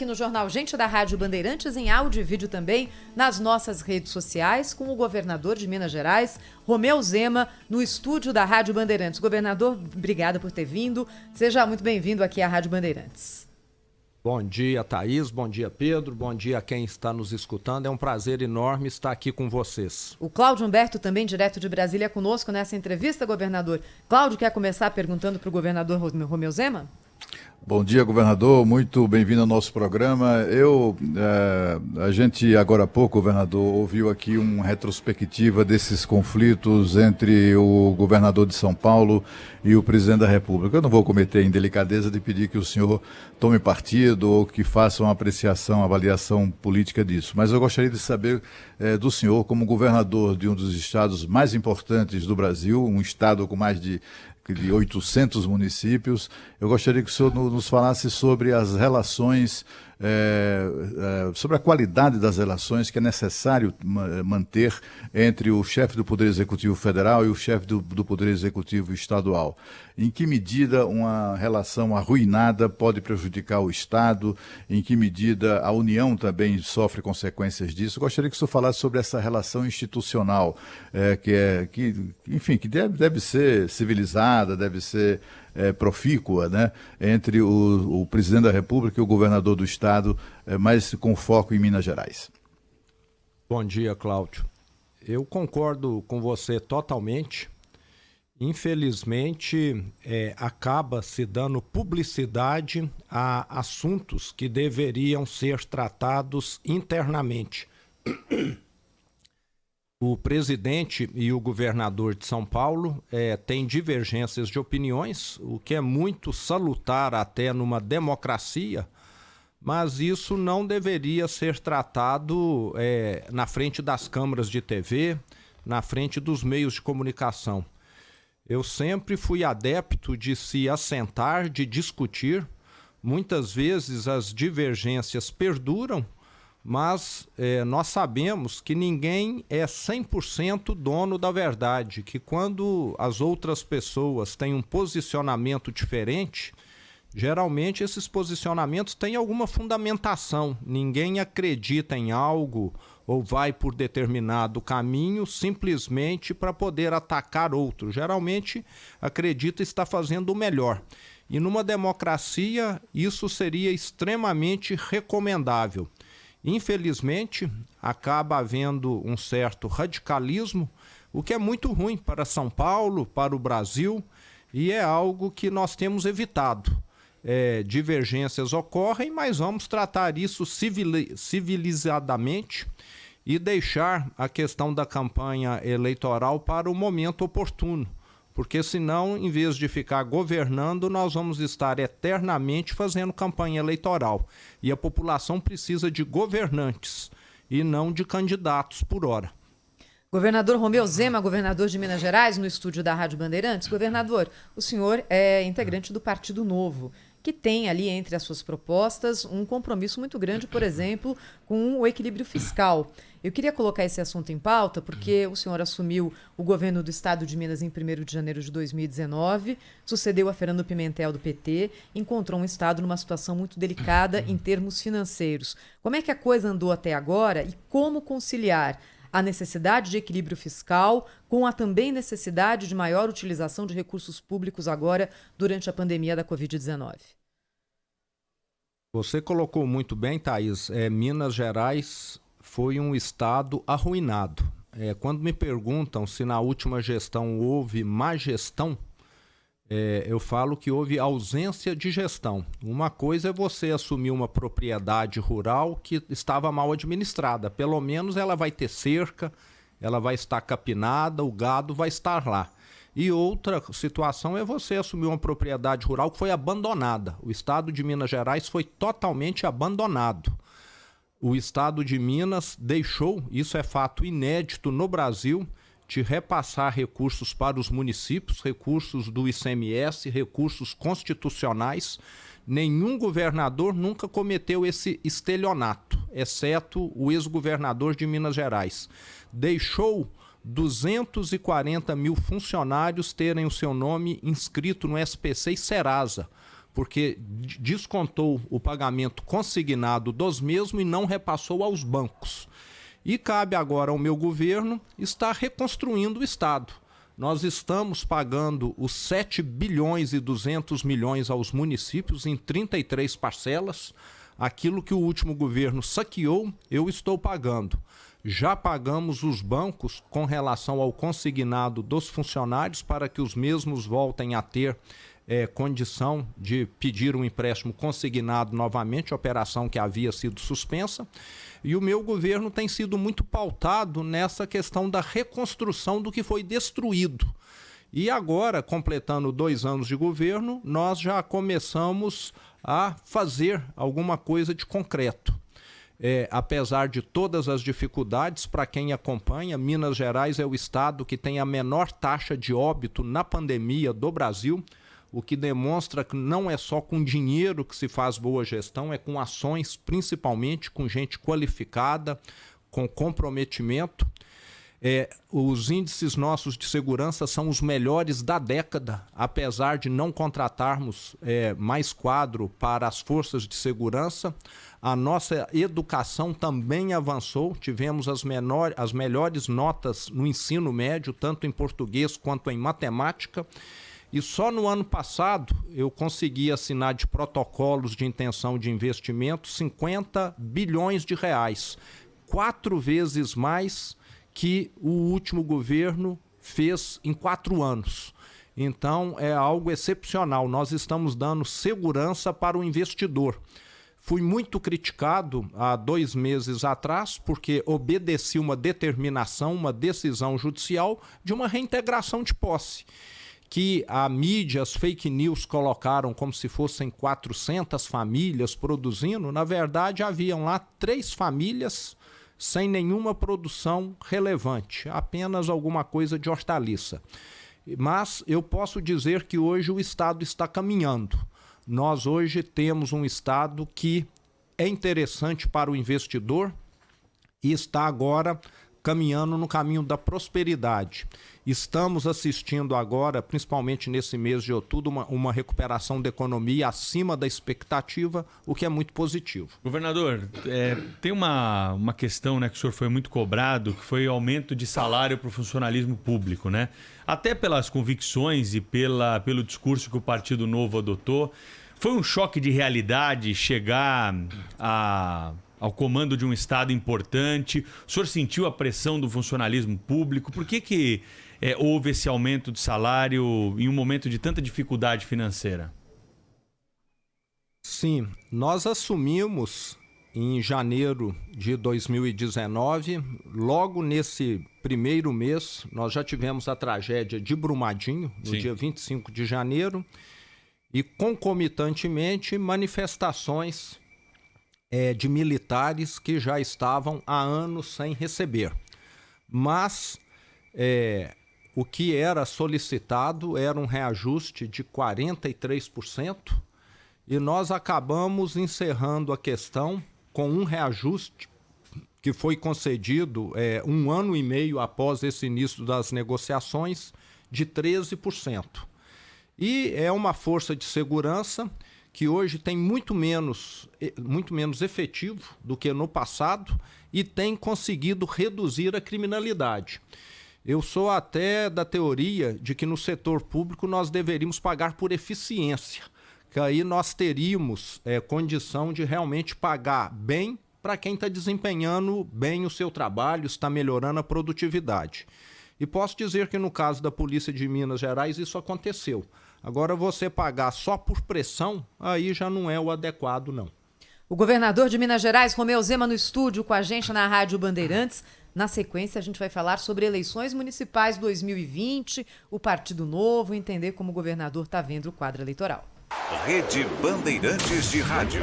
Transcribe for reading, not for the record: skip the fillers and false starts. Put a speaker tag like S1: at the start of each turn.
S1: aqui no Jornal Gente da Rádio Bandeirantes, em áudio e vídeo também, nas nossas redes sociais, com o governador de Minas Gerais, Romeu Zema, no estúdio da Rádio Bandeirantes. Governador, obrigada por ter vindo. Seja muito bem-vindo aqui à Rádio Bandeirantes.
S2: Bom dia, Thaís. Bom dia, Pedro. Bom dia a quem está nos escutando. É um prazer enorme estar aqui com vocês.
S1: O Cláudio Humberto, também direto de Brasília, conosco nessa entrevista, governador. Cláudio, quer começar perguntando para o governador Romeu Zema?
S3: Bom dia, governador. Muito bem-vindo ao nosso programa. A gente, agora há pouco, governador, ouviu aqui uma retrospectiva desses conflitos entre o governador de São Paulo e o presidente da República. Eu não vou cometer a indelicadeza de pedir que o senhor tome partido ou que faça uma apreciação, uma avaliação política disso, mas eu gostaria de saber do senhor, como governador de um dos estados mais importantes do Brasil, um estado com mais de 800 municípios. Eu gostaria que o senhor nos falasse sobre as relações, sobre a qualidade das relações que é necessário manter entre o chefe do Poder Executivo Federal e o chefe do Poder Executivo Estadual. Em que medida uma relação arruinada pode prejudicar o Estado? Em que medida a União também sofre consequências disso? Eu gostaria que o senhor falasse sobre essa relação institucional, que deve ser civilizada, deve ser profícua, né, entre o presidente da República e o governador do Estado, mas com foco em Minas Gerais.
S2: Bom dia, Cláudio. Eu concordo com você totalmente. Infelizmente, acaba se dando publicidade a assuntos que deveriam ser tratados internamente. O presidente e o governador de São Paulo têm divergências de opiniões, o que é muito salutar até numa democracia, mas isso não deveria ser tratado na frente das câmaras de TV, na frente dos meios de comunicação. Eu sempre fui adepto de se assentar, de discutir. Muitas vezes as divergências perduram, mas nós sabemos que ninguém é 100% dono da verdade, que quando as outras pessoas têm um posicionamento diferente, geralmente esses posicionamentos têm alguma fundamentação. Ninguém acredita em algo ou vai por determinado caminho simplesmente para poder atacar outro. Geralmente acredita estar fazendo o melhor. E numa democracia isso seria extremamente recomendável. Infelizmente, acaba havendo um certo radicalismo, o que é muito ruim para São Paulo, para o Brasil, e é algo que nós temos evitado. Divergências ocorrem, mas vamos tratar isso civilizadamente e deixar a questão da campanha eleitoral para o momento oportuno. Porque senão, em vez de ficar governando, nós vamos estar eternamente fazendo campanha eleitoral. E a população precisa de governantes e não de candidatos por hora.
S1: Governador Romeu Zema, governador de Minas Gerais, no estúdio da Rádio Bandeirantes. Governador, o senhor é integrante do Partido Novo, que tem ali entre as suas propostas um compromisso muito grande, por exemplo, com o equilíbrio fiscal. Eu queria colocar esse assunto em pauta porque o senhor assumiu o governo do estado de Minas em 1º de janeiro de 2019, sucedeu a Fernando Pimentel do PT, encontrou um estado numa situação muito delicada em termos financeiros. Como é que a coisa andou até agora e como conciliar a necessidade de equilíbrio fiscal com a também necessidade de maior utilização de recursos públicos agora durante a pandemia da Covid-19?
S2: Você colocou muito bem, Thaís. Minas Gerais foi um estado arruinado. Quando me perguntam se na última gestão houve má gestão, eu falo que houve ausência de gestão. Uma coisa é você assumir uma propriedade rural que estava mal administrada. Pelo menos ela vai ter cerca, ela vai estar capinada, o gado vai estar lá. E outra situação é você assumir uma propriedade rural que foi abandonada. O estado de Minas Gerais foi totalmente abandonado. O estado de Minas deixou, isso é fato inédito no Brasil, de repassar recursos para os municípios, recursos do ICMS, recursos constitucionais. Nenhum governador nunca cometeu esse estelionato, exceto o ex-governador de Minas Gerais. Deixou 240 mil funcionários terem o seu nome inscrito no SPC e Serasa, porque descontou o pagamento consignado dos mesmos e não repassou aos bancos. E cabe agora ao meu governo estar reconstruindo o Estado. Nós estamos pagando os 7 bilhões e 200 milhões aos municípios em 33 parcelas. Aquilo que o último governo saqueou, eu estou pagando. Já pagamos os bancos com relação ao consignado dos funcionários para que os mesmos voltem a ter condição de pedir um empréstimo consignado novamente, operação que havia sido suspensa. E o meu governo tem sido muito pautado nessa questão da reconstrução do que foi destruído. E agora, completando 2 anos de governo, nós já começamos a fazer alguma coisa de concreto. Apesar de todas as dificuldades, para quem acompanha, Minas Gerais é o estado que tem a menor taxa de óbito na pandemia do Brasil, o que demonstra que não é só com dinheiro que se faz boa gestão, é com ações, principalmente com gente qualificada, com comprometimento. Os índices nossos de segurança são os melhores da década, apesar de não contratarmos mais quadro para as forças de segurança. A nossa educação também avançou, tivemos as melhores notas no ensino médio, tanto em português quanto em matemática. E só no ano passado eu consegui assinar de protocolos de intenção de investimento 50 bilhões de reais, 4 vezes mais que o último governo fez em 4 anos. Então é algo excepcional, nós estamos dando segurança para o investidor. Fui muito criticado há 2 meses atrás porque obedeci uma determinação, uma decisão judicial de uma reintegração de posse, que a mídia, as fake news colocaram como se fossem 400 famílias produzindo. Na verdade, haviam lá 3 famílias sem nenhuma produção relevante, apenas alguma coisa de hortaliça. Mas eu posso dizer que hoje o Estado está caminhando. Nós hoje temos um Estado que é interessante para o investidor e está agora caminhando no caminho da prosperidade. Estamos assistindo agora, principalmente nesse mês de outubro, uma recuperação da economia acima da expectativa, o que é muito positivo.
S4: Governador, tem uma questão, né, que o senhor foi muito cobrado, que foi o aumento de salário para o funcionalismo público, né? Até pelas convicções e pelo discurso que o Partido Novo adotou. Foi um choque de realidade chegar ao comando de um Estado importante? O senhor sentiu a pressão do funcionalismo público? Por que houve esse aumento de salário em um momento de tanta dificuldade financeira?
S2: Sim, nós assumimos em janeiro de 2019, logo nesse primeiro mês, nós já tivemos a tragédia de Brumadinho, no dia 25 de janeiro, e concomitantemente manifestações de militares que já estavam há anos sem receber. Mas o que era solicitado era um reajuste de 43%, e nós acabamos encerrando a questão com um reajuste que foi concedido 1 ano e meio após esse início das negociações, de 13%. E é uma força de segurança que hoje tem muito menos efetivo do que no passado e tem conseguido reduzir a criminalidade. Eu sou até da teoria de que no setor público nós deveríamos pagar por eficiência, que aí nós teríamos condição de realmente pagar bem para quem está desempenhando bem o seu trabalho, está melhorando a produtividade. E posso dizer que no caso da Polícia de Minas Gerais isso aconteceu. Agora você pagar só por pressão, aí já não é o adequado, não.
S1: O governador de Minas Gerais, Romeu Zema, no estúdio com a gente na Rádio Bandeirantes. Na sequência, a gente vai falar sobre eleições municipais 2020, o Partido Novo, entender como o governador está vendo o quadro eleitoral.
S5: Rede Bandeirantes de Rádio.